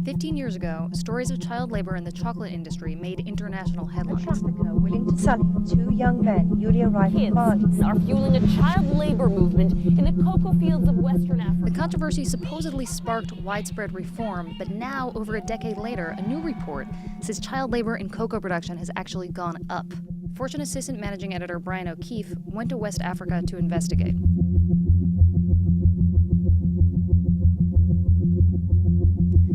15 years ago, stories of child labor in the chocolate industry made international A headlines. trafficker willing to sell him two young men newly arrived from Bali. Kids are fueling a child labor movement in the cocoa fields of Western Africa. The controversy supposedly sparked widespread reform, but now, over a decade later, a new report says child labor in cocoa production has actually gone up. Fortune assistant managing editor Brian O'Keefe went to West Africa to investigate.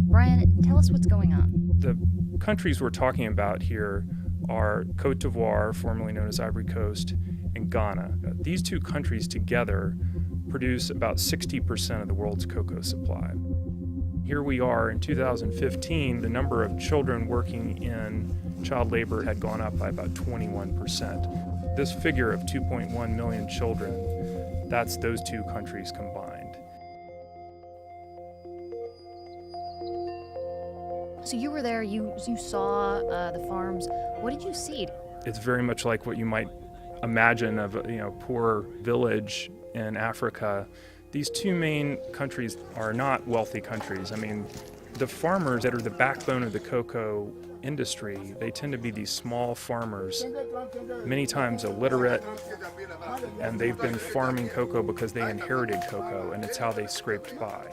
Brian, tell us what's going on. The countries we're talking about here are Côte d'Ivoire, formerly known as Ivory Coast, and Ghana. These two countries together produce about 60% of the world's cocoa supply. Here we are in 2015, the number of children working in child labor had gone up by about 21%. This figure of 2.1 million children, that's those two countries combined. So you were there, you saw the farms. What did you see? It's very much like what you might imagine of a poor village in Africa. These two main countries are not wealthy countries. I mean, the farmers that are the backbone of the cocoa industry, they tend to be these small farmers, many times illiterate, and they've been farming cocoa because they inherited cocoa, and it's how they scraped by.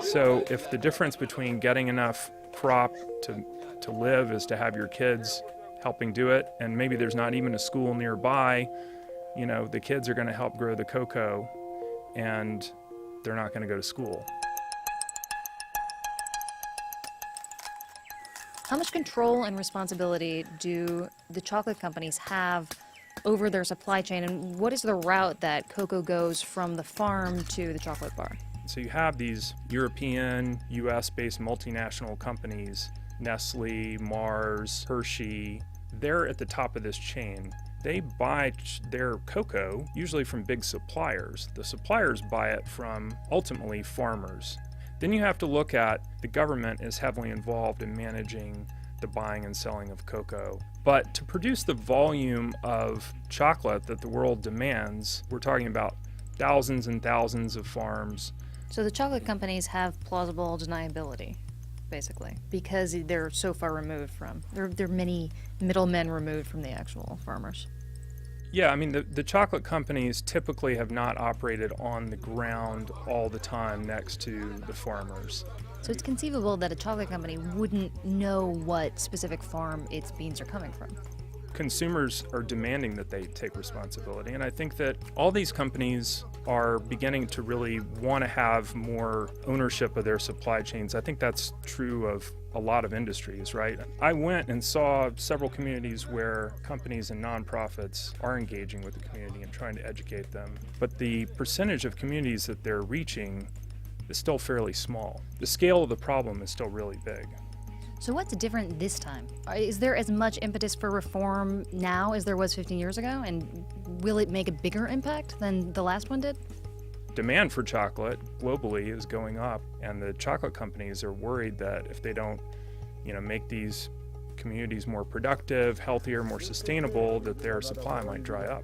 So if the difference between getting enough crop to live is to have your kids helping do it, and maybe there's not even a school nearby, the kids are going to help grow the cocoa, and they're not going to go to school. How much control and responsibility do the chocolate companies have over their supply chain, and what is the route that cocoa goes from the farm to the chocolate bar? So you have these European, US-based multinational companies, Nestle, Mars, Hershey. They're at the top of this chain. They buy their cocoa usually from big suppliers. The suppliers buy it from, ultimately, farmers. Then you have to look at the government is heavily involved in managing the buying and selling of cocoa. But to produce the volume of chocolate that the world demands, we're talking about thousands and thousands of farms. So the chocolate companies have plausible deniability, basically, because they're so far removed from, there are many middlemen removed from the actual farmers. Yeah, I mean, the chocolate companies typically have not operated on the ground all the time next to the farmers. So it's conceivable that a chocolate company wouldn't know what specific farm its beans are coming from. Consumers are demanding that they take responsibility, and I think that all these companies are beginning to really want to have more ownership of their supply chains. I think that's true of a lot of industries, right? I went and saw several communities where companies and nonprofits are engaging with the community and trying to educate them, but the percentage of communities that they're reaching is still fairly small. The scale of the problem is still really big. So what's different this time? Is there as much impetus for reform now as there was 15 years ago? And will it make a bigger impact than the last one did? Demand for chocolate globally is going up, and the chocolate companies are worried that if they don't, make these communities more productive, healthier, more sustainable, that their supply might dry up.